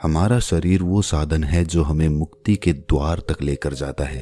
हमारा शरीर वो साधन है जो हमें मुक्ति के द्वार तक लेकर जाता है।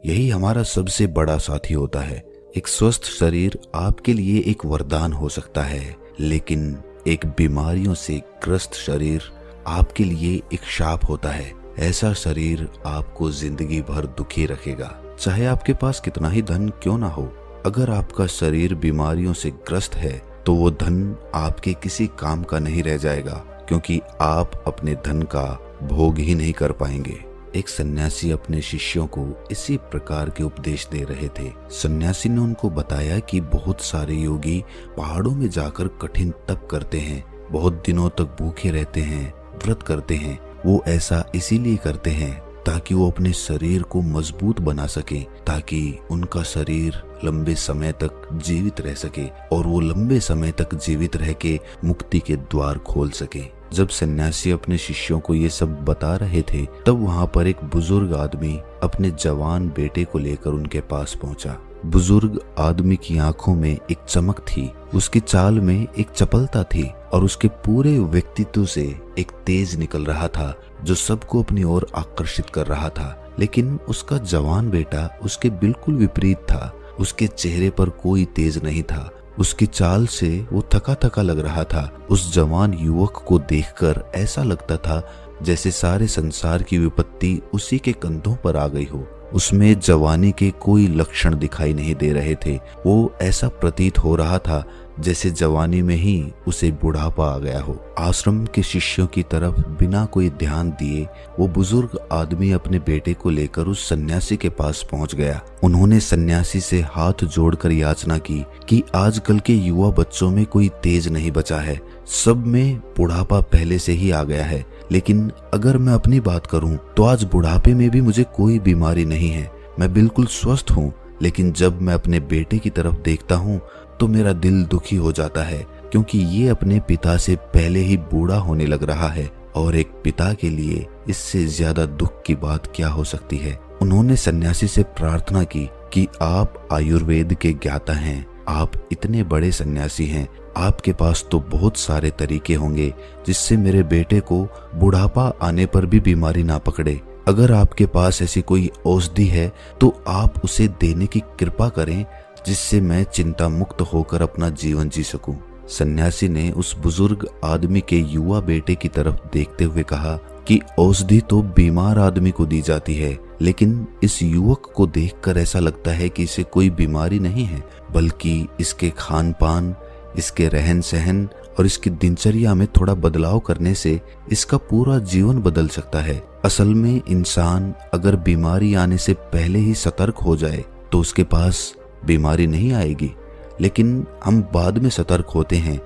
यही हमारा सबसे बड़ा साथी होता है। एक स्वस्थ शरीर आपके लिए एक वरदान हो सकता है, लेकिन एक बीमारियों से ग्रस्त शरीर आपके लिए एक शाप होता है। ऐसा शरीर आपको जिंदगी भर दुखी रखेगा, चाहे आपके पास कितना ही धन क्यों ना हो। अगर आपका शरीर बीमारियों से ग्रस्त है तो वो धन आपके किसी काम का नहीं रह जाएगा, क्योंकि आप अपने धन का भोग ही नहीं कर पाएंगे। एक सन्यासी अपने शिष्यों को इसी प्रकार के उपदेश दे रहे थे। सन्यासी ने उनको बताया कि बहुत सारे योगी पहाड़ों में जाकर कठिन तप करते हैं, बहुत दिनों तक भूखे रहते हैं, व्रत करते हैं। वो ऐसा इसीलिए करते हैं ताकि वो अपने शरीर को मजबूत बना सके, ताकि उनका शरीर लंबे समय तक जीवित रह सके और वो लंबे समय तक जीवित रह के मुक्ति के द्वार खोल सके। जब सन्यासी अपने शिष्यों को ये सब बता रहे थे, तब वहां पर एक बुजुर्ग आदमी अपने जवान बेटे को लेकर उनके पास पहुंचा। बुजुर्ग आदमी की आंखों में एक चमक थी, उसकी चाल में एक चपलता थी और उसके पूरे व्यक्तित्व से एक तेज निकल रहा था जो सबको अपनी ओर आकर्षित कर रहा था। लेकिन उसका जवान बेटा उसके बिल्कुल विपरीत था। उसके चेहरे पर कोई तेज नहीं था, उसकी चाल से वो थका थका लग रहा था। उस जवान युवक को देखकर ऐसा लगता था जैसे सारे संसार की विपत्ति उसी के कंधों पर आ गई हो। उसमें जवानी के कोई लक्षण दिखाई नहीं दे रहे थे। वो ऐसा प्रतीत हो रहा था जैसे जवानी में ही उसे बुढ़ापा आ गया हो। आश्रम के शिष्यों की तरफ बिना कोई ध्यान दिए वो बुजुर्ग आदमी अपने बेटे को लेकर उस सन्यासी के पास पहुंच गया। उन्होंने सन्यासी से हाथ जोड़कर याचना की कि आजकल के युवा बच्चों में कोई तेज नहीं बचा है, सब में बुढ़ापा पहले से ही आ गया है। लेकिन अगर मैं अपनी बात करूं तो आज बुढ़ापे में भी मुझे कोई बीमारी नहीं है, मैं बिल्कुल स्वस्थ हूं। लेकिन जब मैं अपने बेटे की तरफ देखता हूं तो मेरा दिल दुखी हो जाता है, क्योंकि ये अपने पिता से पहले ही बूढ़ा होने लग रहा है और एक पिता के लिए इससे ज्यादा दुख की बात क्या हो सकती है। उन्होंने सन्यासी से प्रार्थना की कि आप आयुर्वेद के ज्ञाता हैं, आप इतने बड़े सन्यासी हैं, आपके पास तो बहुत सारे तरीके होंगे जिससे मेरे बेटे को बुढ़ापा आने पर भी बीमारी ना पकड़े। अगर आपके पास ऐसी कोई औषधि है तो आप उसे देने की कृपा करें, जिससे मैं चिंता मुक्त होकर अपना जीवन जी सकूं। सन्यासी ने उस बुजुर्ग आदमी के युवा बेटे की तरफ देखते हुए कहा कि औषधि तो बीमार आदमी को दी जाती है, लेकिन इस युवक को देखकर ऐसा लगता है कि इसे कोई बीमारी नहीं है, बल्कि इसके खान पान, इसके रहन सहन और इसकी दिनचर्या में थोड़ा बदलाव करने से इसका पूरा जीवन बदल सकता है। असल में इंसान अगर बीमारी आने से पहले ही सतर्क हो जाए तो उसके पास बीमारी नहीं आएगी। लेकिन हम बाद में सतर्क होते हैं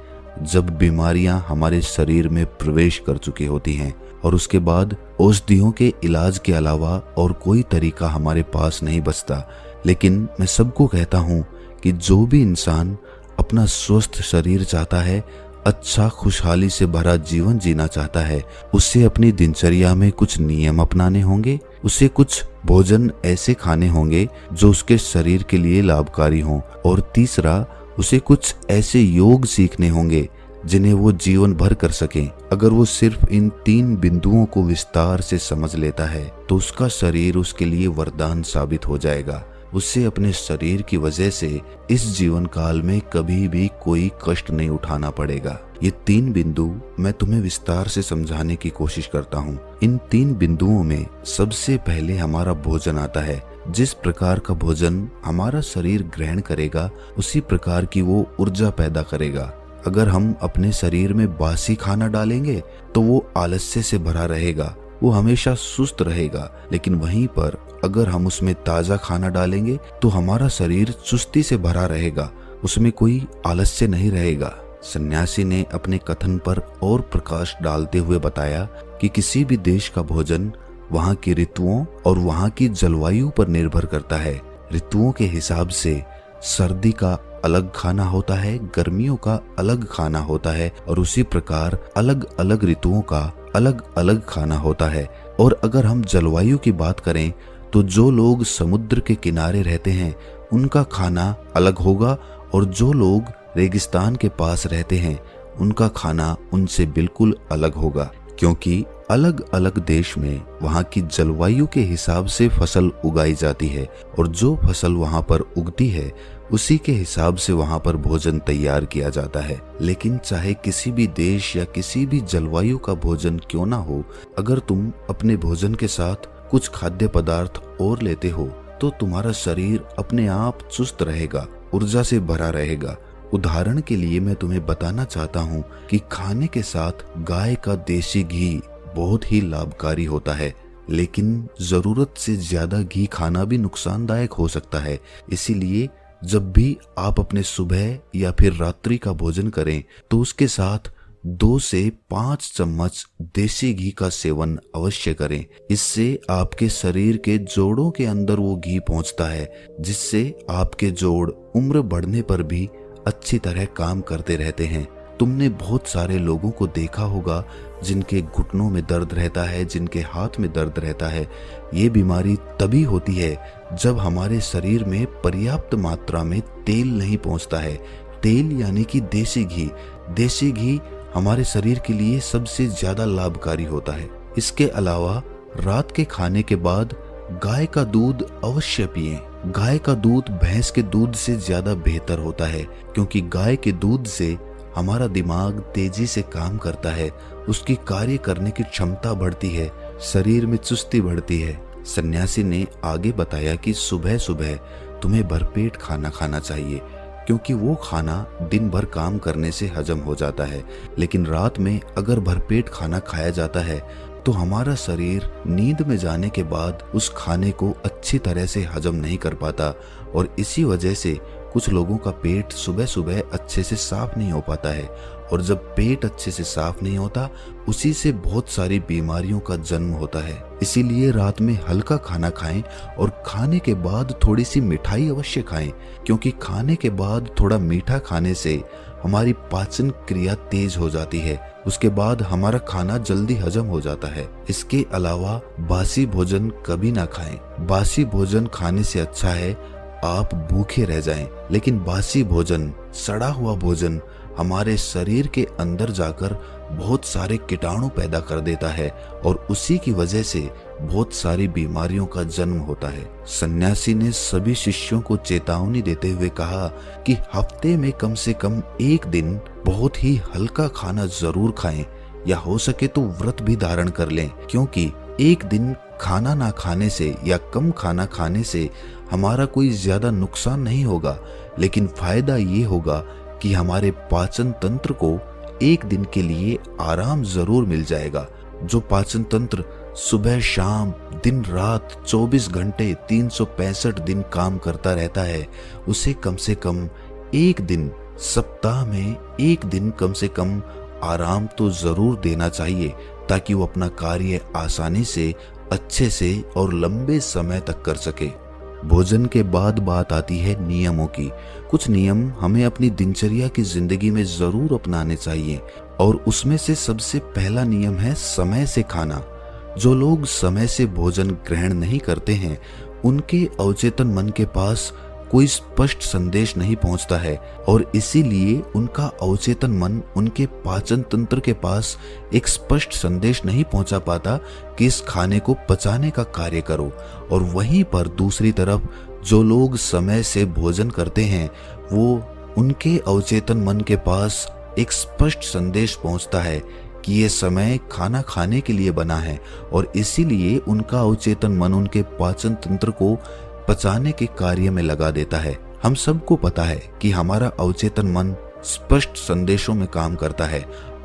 जब बीमारियां हमारे शरीर में प्रवेश कर चुकी होती हैं और उसके बाद औषधियों के इलाज के अलावा और कोई तरीका हमारे पास नहीं बचता। लेकिन मैं सबको कहता हूं कि जो भी इंसान अपना स्वस्थ शरीर चाहता है, अच्छा खुशहाली से भरा जीवन जीना चाहता है, उसे अपनी दिनचर्या में कुछ नियम अपनाने होंगे। उसे कुछ भोजन ऐसे खाने होंगे जो उसके शरीर के लिए लाभकारी हों, और तीसरा उसे कुछ ऐसे योग सीखने होंगे जिन्हें वो जीवन भर कर सकें। अगर वो सिर्फ इन 3 बिंदुओं को विस्तार से समझ लेता है तो उसका शरीर उसके लिए वरदान साबित हो जाएगा। उससे अपने शरीर की वजह से इस जीवन काल में कभी भी कोई कष्ट नहीं उठाना पड़ेगा। ये 3 बिंदु मैं तुम्हें विस्तार से समझाने की कोशिश करता हूँ। इन 3 बिंदुओं में सबसे पहले हमारा भोजन आता है। जिस प्रकार का भोजन हमारा शरीर ग्रहण करेगा, उसी प्रकार की वो ऊर्जा पैदा करेगा। अगर हम अपने शरीर में बासी खाना डालेंगे तो वो आलस्य से भरा रहेगा, वो हमेशा सुस्त रहेगा। लेकिन वहीं पर अगर हम उसमें ताजा खाना डालेंगे तो हमारा शरीर चुस्ती से भरा रहेगा, उसमें कोई आलस्य नहीं रहेगा। सन्यासी ने अपने कथन पर और प्रकाश डालते हुए बताया कि किसी भी देश का भोजन वहाँ की ऋतुओं और वहाँ की जलवायु पर निर्भर करता है। ऋतुओं के हिसाब से सर्दी का अलग खाना होता है, गर्मियों का अलग खाना होता है, और उसी प्रकार अलग अलग ऋतुओं का अलग अलग खाना होता है। और अगर हम जलवायु की बात करें तो जो लोग समुद्र के किनारे रहते हैं उनका खाना अलग होगा, और जो लोग रेगिस्तान के पास रहते हैं उनका खाना उनसे बिल्कुल अलग होगा, क्योंकि अलग अलग देश में वहाँ की जलवायु के हिसाब से फसल उगाई जाती है और जो फसल वहाँ पर उगती है उसी के हिसाब से वहाँ पर भोजन तैयार किया जाता है। लेकिन चाहे किसी भी देश या किसी भी जलवायु का भोजन क्यों ना हो, अगर तुम अपने भोजन के साथ कुछ खाद्य पदार्थ और लेते हो तो तुम्हारा शरीर अपने आप चुस्त रहेगा, ऊर्जा से भरा रहेगा। उदाहरण के लिए मैं तुम्हें बताना चाहता हूँ कि खाने के साथ गाय का देसी घी बहुत ही लाभकारी होता है, लेकिन जरूरत से ज्यादा घी खाना भी नुकसानदायक हो सकता है। इसीलिए जब भी आप अपने सुबह या फिर रात्रि का भोजन करें तो उसके साथ 2 से 5 चम्मच देसी घी का सेवन अवश्य करें। इससे आपके शरीर के जोड़ों के अंदर वो घी पहुंचता है, जिससे आपके जोड़ उम्र बढ़ने पर भी अच्छी तरह काम करते रहते हैं। तुमने बहुत सारे लोगों को देखा होगा जिनके घुटनों में दर्द रहता है, जिनके हाथ में दर्द रहता है। ये बीमारी तभी होती है जब हमारे शरीर में पर्याप्त मात्रा में तेल नहीं पहुंचता है। तेल यानी कि देसी घी। देसी घी हमारे शरीर के लिए सबसे ज्यादा लाभकारी होता है। इसके अलावा रात के खाने के बाद गाय का दूध अवश्य पिएं। गाय का दूध भैंस के दूध से ज्यादा बेहतर होता है, क्योंकि गाय के दूध से हमारा दिमाग तेजी से काम करता है, उसकी कार्य करने की क्षमता बढ़ती है, शरीर में चुस्ती बढ़ती है। सन्यासी ने आगे बताया कि सुबह सुबह तुम्हें भरपेट खाना खाना चाहिए, क्योंकि वो खाना दिन भर काम करने से हजम हो जाता है। लेकिन रात में अगर भरपेट खाना खाया जाता है तो हमारा शरीर नींद में जाने के बाद उस खाने को अच्छी तरह से हजम नहीं कर पाता, और इसी वजह से कुछ लोगों का पेट सुबह सुबह अच्छे से साफ नहीं हो पाता है। और जब पेट अच्छे से साफ नहीं होता, उसी से बहुत सारी बीमारियों का जन्म होता है। इसीलिए रात में हल्का खाना खाएं और खाने के बाद थोड़ी सी मिठाई अवश्य खाएं, क्योंकि खाने के बाद थोड़ा मीठा खाने से हमारी पाचन क्रिया तेज हो जाती है। उसके बाद हमारा खाना जल्दी हजम हो जाता है। इसके अलावा बासी भोजन कभी ना खाएं। बासी भोजन खाने से अच्छा है आप भूखे रह जाएं, लेकिन बासी भोजन, सड़ा हुआ भोजन हमारे शरीर के अंदर जाकर बहुत सारे कीटाणु पैदा कर देता है और उसी की वजह से बहुत सारी बीमारियों का जन्म होता है। सन्यासी ने सभी शिष्यों को चेतावनी देते हुए कहा कि हफ्ते में कम से कम एक दिन बहुत ही हल्का खाना जरूर खाएं, या हो सके तो व्रत भी धारण कर लें, क्योंकि एक दिन खाना ना खाने से या कम खाना खाने से हमारा कोई ज्यादा नुकसान नहीं होगा, लेकिन फायदा ये होगा कि हमारे पाचन तंत्र को एक दिन के लिए आराम जरूर मिल जाएगा। जो पाचन तंत्र सुबह शाम दिन रात 24 घंटे 365 दिन काम करता रहता है, उसे कम से कम एक दिन, सप्ताह में एक दिन कम से कम आराम तो जरूर देना चाहिए, ताकि वो अपना कार्य आसानी से, अच्छे से और लंबे समय तक कर सके। भोजन के बाद बात आती है नियमों की। कुछ नियम हमें अपनी दिनचर्या की जिंदगी में जरूर अपनाने चाहिए, और उसमें से सबसे पहला नियम है समय से खाना। जो लोग समय से भोजन ग्रहण नहीं करते हैं, उनके अवचेतन मन के पास कोई स्पष्ट संदेश नहीं पहुंचता है, और इसीलिए उनका अवचेतन मन उनके पाचन तंत्र के पास एक स्पष्ट संदेश नहीं पहुंचा पाता कि इस खाने को पचाने का कार्य करो। और वहीं पर दूसरी तरफ जो लोग समय से भोजन करते हैं, वो उनके अवचेतन मन के पास एक स्पष्ट संदेश पहुंचता है कि ये समय खाना खाने के लिए बना है, और इसीलिए उनका अवचेतन मन उनके पाचन तंत्र को पचाने के कार्य में लगा देता है। हम सबको पता है कि हमारा अवचेतन मन स्पष्ट संदेशों में काम करता है।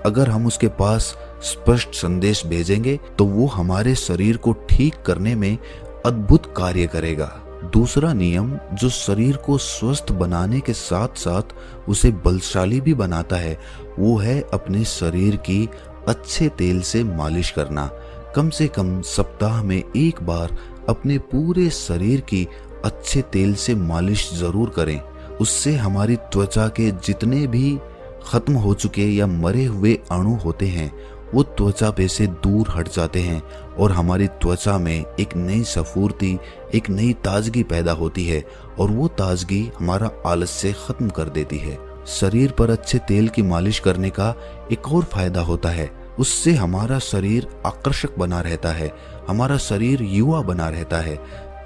अगर हम उसके पास स्पष्ट संदेश भेजेंगे तो वो हमारे शरीर को ठीक करने में अद्भुत कार्य करेगा। दूसरा नियम जो शरीर को स्वस्थ बनाने के साथ साथ उसे बलशाली भी बनाता है, वो है अपने शरीर की अच्छे तेल से मालिश करना। कम से कम सप्ताह में एक बार अपने पूरे शरीर की अच्छे तेल से मालिश जरूर करें। उससे हमारी त्वचा के जितने भी खत्म हो चुके या मरे हुए अणु होते हैं, वो त्वचा पे से दूर हट जाते हैं, और हमारी त्वचा में एक नई स्फूर्ति, एक नई ताजगी पैदा होती है, और वो ताजगी हमारा आलस्य खत्म कर देती है। शरीर पर अच्छे तेल की मालिश करने का एक और फायदा होता है, उससे हमारा शरीर आकर्षक बना रहता है, हमारा शरीर युवा बना रहता है।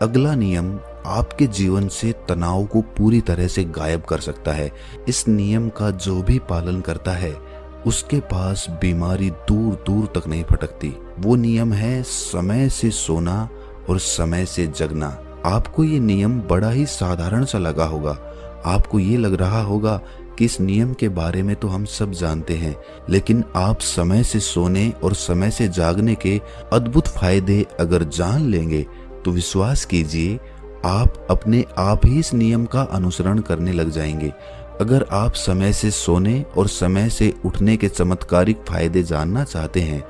अगला नियम आपके जीवन से तनाव को पूरी तरह से गायब कर सकता है। इस नियम का जो भी पालन करता है उसके पास बीमारी दूर दूर तक नहीं फटकती। वो नियम है समय से सोना और समय से जगना। आपको ये नियम बड़ा ही साधारण सा लगा होगा। आपको ये लग रहा होगा कि इस नियम के बारे में तो हम सब जानते हैं, लेकिन आप समय से सोने और समय से जागने के अद्भुत फायदे अगर जान लेंगे तो विश्वास कीजिए आप अपने आप ही इस नियम का अनुसरण करने लग जाएंगे। अगर आप समय से सोने और समय से उठने के चमत्कारिक फायदे जानना चाहते हैं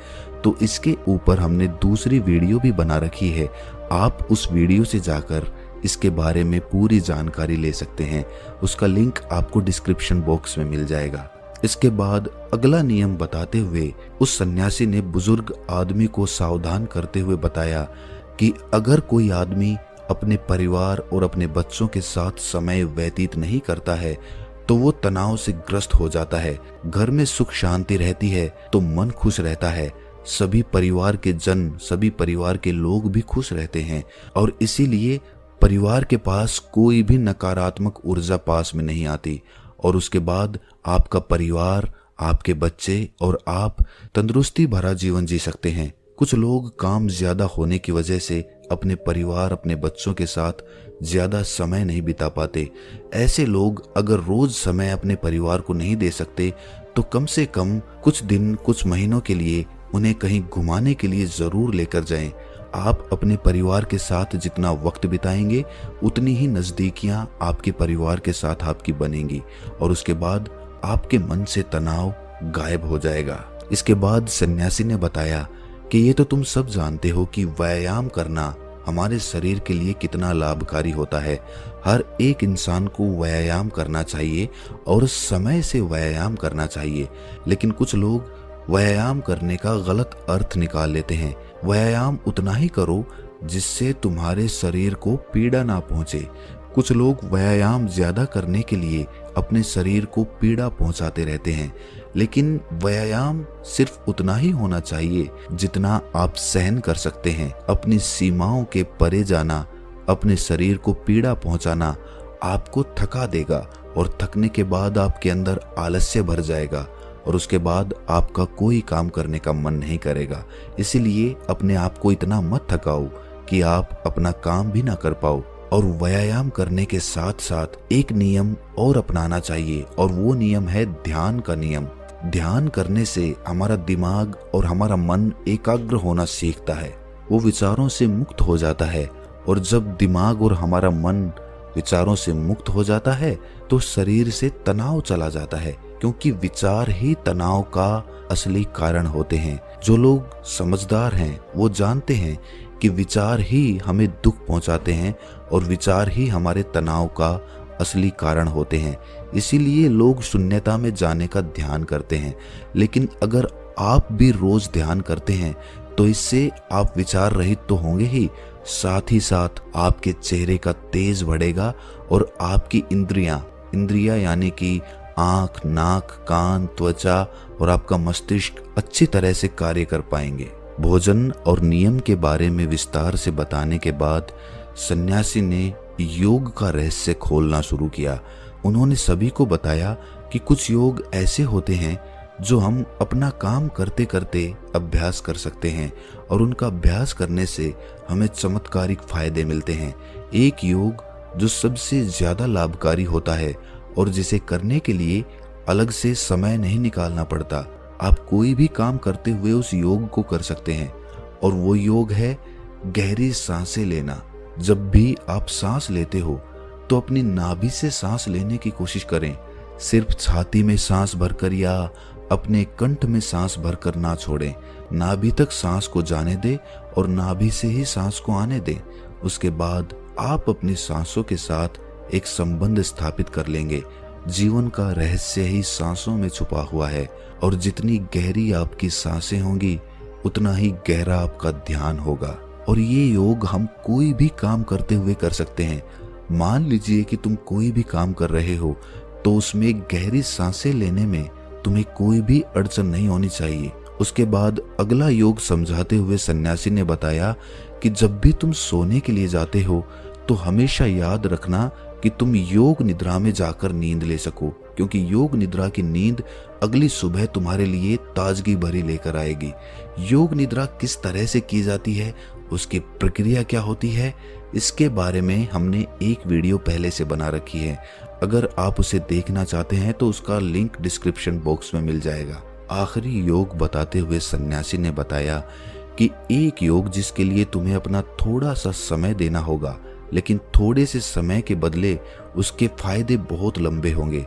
तो इसके ऊपर हमने दूसरी वीडियो भी बना रखी है। आप उस वीडियो से जाकर इसके बारे में पूरी जानकारी ले सकते हैं। उसका लिंक आपको डिस्क्रिप्शन बॉक्स में मिल जाएगा। इसके बाद अगला नियम बताते हुए उस सन्यासी ने बुजुर्ग आदमी को सावधान करते हुए बताया कि अगर कोई आदमी अपने परिवार और अपने बच्चों के साथ समय व्यतीत नहीं करता है तो वो तनाव से ग्रस्त हो जाता है। घर में सुख शांति रहती है तो मन खुश रहता है, सभी परिवार के जन, सभी परिवार के लोग भी खुश रहते हैं और इसीलिए परिवार के पास कोई भी नकारात्मक ऊर्जा पास में नहीं आती। और उसके बाद आपका परिवार, आपके बच्चे और आप तंदुरुस्ती भरा जीवन जी सकते हैं। कुछ लोग काम ज्यादा होने की वजह से अपने परिवार, अपने बच्चों के साथ ज्यादा समय नहीं बिता पाते। ऐसे लोग अगर रोज समय अपने परिवार को नहीं दे सकते तो कम से कम कुछ दिन, कुछ महीनों के लिए उन्हें कहीं घुमाने के लिए जरूर लेकर जाएं। आप अपने परिवार के साथ जितना वक्त बिताएंगे उतनी ही नजदीकियां आपके परिवार के साथ आपकी बनेंगी और उसके बाद आपके मन से तनाव गायब हो जाएगा। इसके बाद सन्यासी ने बताया कि ये तो तुम सब जानते हो कि व्यायाम करना हमारे शरीर के लिए कितना लाभकारी होता है। हर एक इंसान को व्यायाम करना चाहिए और समय से व्यायाम करना चाहिए, लेकिन कुछ लोग व्यायाम करने का गलत अर्थ निकाल लेते हैं। व्यायाम उतना ही करो जिससे तुम्हारे शरीर को पीड़ा ना पहुंचे। कुछ लोग व्यायाम ज्यादा करने के लिए अपने शरीर को पीड़ा पहुंचाते रहते हैं, लेकिन व्यायाम सिर्फ उतना ही होना चाहिए जितना आप सहन कर सकते हैं। अपनी सीमाओं के परे जाना, अपने शरीर को पीड़ा पहुंचाना आपको थका देगा और थकने के बाद आपके अंदर आलस्य भर जाएगा और उसके बाद आपका कोई काम करने का मन नहीं करेगा। इसीलिए अपने आप को इतना मत थकाओ कि आप अपना काम भी ना कर पाओ। और व्यायाम करने के साथ साथ एक नियम और अपनाना चाहिए और वो नियम है ध्यान का नियम। ध्यान करने से हमारा दिमाग और हमारा मन एकाग्र होना सीखता है, वो विचारों से मुक्त हो जाता है और जब दिमाग और हमारा मन विचारों से मुक्त हो जाता है तो शरीर से तनाव चला जाता है, क्योंकि विचार ही तनाव का असली कारण होते हैं। जो लोग समझदार हैं वो जानते हैं कि विचार ही हमें दुख पहुंचाते हैं और विचार ही हमारे तनाव का असली कारण होते हैं। इसीलिए लोग शून्यता में जाने का ध्यान करते हैं। लेकिन अगर आप भी रोज ध्यान करते हैं तो इससे आप विचार रहित तो होंगे ही, साथ ही साथ आपके चेहरे का तेज बढ़ेगा और आपकी इंद्रियां यानी कि आंख, नाक, कान, त्वचा और आपका मस्तिष्क अच्छी तरह से कार्य कर पाएंगे। भोजन और नियम के बारे में विस्तार से बताने के बाद सन्यासी ने योग का रहस्य खोलना शुरू किया। उन्होंने सभी को बताया कि कुछ योग ऐसे होते हैं जो हम अपना काम करते करते अभ्यास कर सकते हैं और उनका अभ्यास करने से हमें चमत्कारिक फायदे मिलते हैं। एक योग जो सबसे ज्यादा लाभकारी होता है और जिसे करने के लिए अलग से समय नहीं निकालना पड़ता, आप कोई भी काम करते हुए उस योग को कर सकते हैं और वो योग है गहरी सांसें लेना। जब भी आप सांस लेते हो तो अपनी नाभि से सांस लेने की कोशिश करें। सिर्फ छाती में सांस भरकर या अपने कंठ में सांस भरकर ना छोड़ें। नाभि तक सांस को जाने दें और नाभि से ही सांस को आने दें। उसके बाद आप अपनी सांसों के साथ एक संबंध स्थापित कर लेंगे। जीवन का रहस्य ही सांसों में छुपा हुआ है और जितनी गहरी आपकी सांसें होंगी उतना ही गहरा आपका ध्यान होगा। और ये योग हम कोई भी काम करते हुए कर सकते हैं। मान लीजिए कि तुम कोई भी काम कर रहे हो तो उसमें गहरी सांसें लेने में तुम्हें कोई भी अड़चन नहीं होनी चाहिए उसके बाद अगला योग समझाते हुए सन्यासी ने बताया कि जब भी तुम सोने के लिए जाते हो तो हमेशा याद रखना कि तुम योग निद्रा में जाकर नींद ले सको, क्योंकि योग निद्रा की नींद अगली सुबह तुम्हारे लिए ताजगी भरी लेकर आएगी। योग निद्रा किस तरह से की जाती है, उसकी प्रक्रिया क्या होती है, इसके बारे में हमने एक वीडियो पहले से बना रखी है। अगर आप उसे देखना चाहते हैं तो उसका लिंक डिस्क्रिप्शन बॉक्स में मिल जाएगा। आखिरी योग बताते हुए सन्यासी ने बताया कि एक योग जिसके लिए तुम्हें अपना थोड़ा सा समय देना होगा, लेकिन थोड़े से समय के बदले उसके फायदे बहुत लंबे होंगे।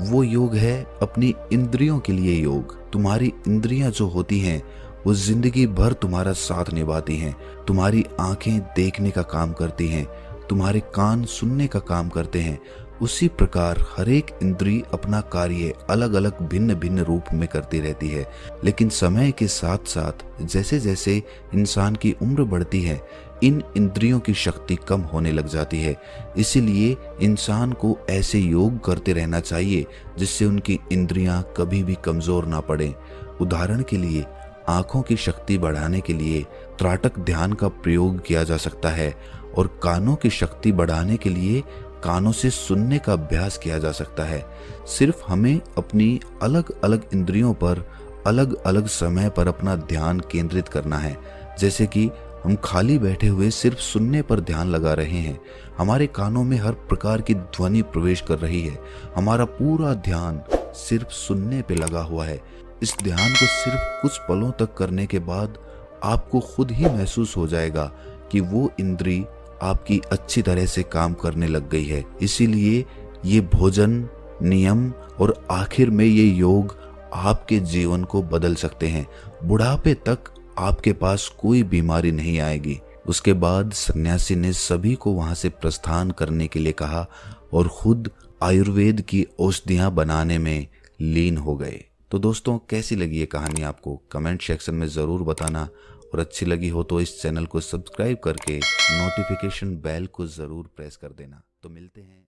वो योग है अपनी इंद्रियों के लिए योग। तुम्हारी इंद्रियां जो होती हैं वो जिंदगी भर तुम्हारा साथ निभाती हैं। तुम्हारी आंखें देखने का काम करती हैं, तुम्हारे कान सुनने का काम करते हैं। उसी प्रकार हर एक इंद्री अपना कार्य अलग अलग भिन्न भिन्न रूप में करती रहती है, लेकिन समय के साथ साथ जैसे जैसे इंसान की उम्र बढ़ती है इन इंद्रियों की शक्ति कम होने लग जाती है। इसीलिए इंसान को ऐसे योग करते रहना चाहिए जिससे उनकी इंद्रियां कभी भी कमजोर ना पड़े। उदाहरण के लिए आंखों की शक्ति बढ़ाने के लिए त्राटक ध्यान का प्रयोग किया जा सकता है, और कानों की शक्ति बढ़ाने के लिए कानों से सुनने का अभ्यास किया जा सकता है। सिर्फ हमें अपनी अलग अलग इंद्रियों पर अलग अलग समय पर अपना ध्यान केंद्रित करना है। जैसे कि हम खाली बैठे हुए सिर्फ सुनने पर ध्यान लगा रहे हैं, हमारे कानों में हर प्रकार की ध्वनि प्रवेश कर रही है, हमारा पूरा ध्यान सिर्फ सुनने पे लगा हुआ है। इस ध्यान को सिर्फ कुछ पलों तक करने के बाद आपको खुद ही महसूस हो जाएगा कि वो इंद्री आपकी अच्छी तरह से काम करने लग गई है। इसीलिए ये भोजन, नियम और आखिर में ये योग आपके जीवन को बदल सकते हैं। बुढ़ापे तक आपके पास कोई बीमारी नहीं आएगी। उसके बाद सन्यासी ने सभी को वहां से प्रस्थान करने के लिए कहा और खुद आयुर्वेद की औषधियां बनाने में लीन हो गए। तो दोस्तों, कैसी लगी ये कहानी आपको कमेंट सेक्शन में ज़रूर बताना, और अच्छी लगी हो तो इस चैनल को सब्सक्राइब करके नोटिफिकेशन बेल को ज़रूर प्रेस कर देना। तो मिलते हैं।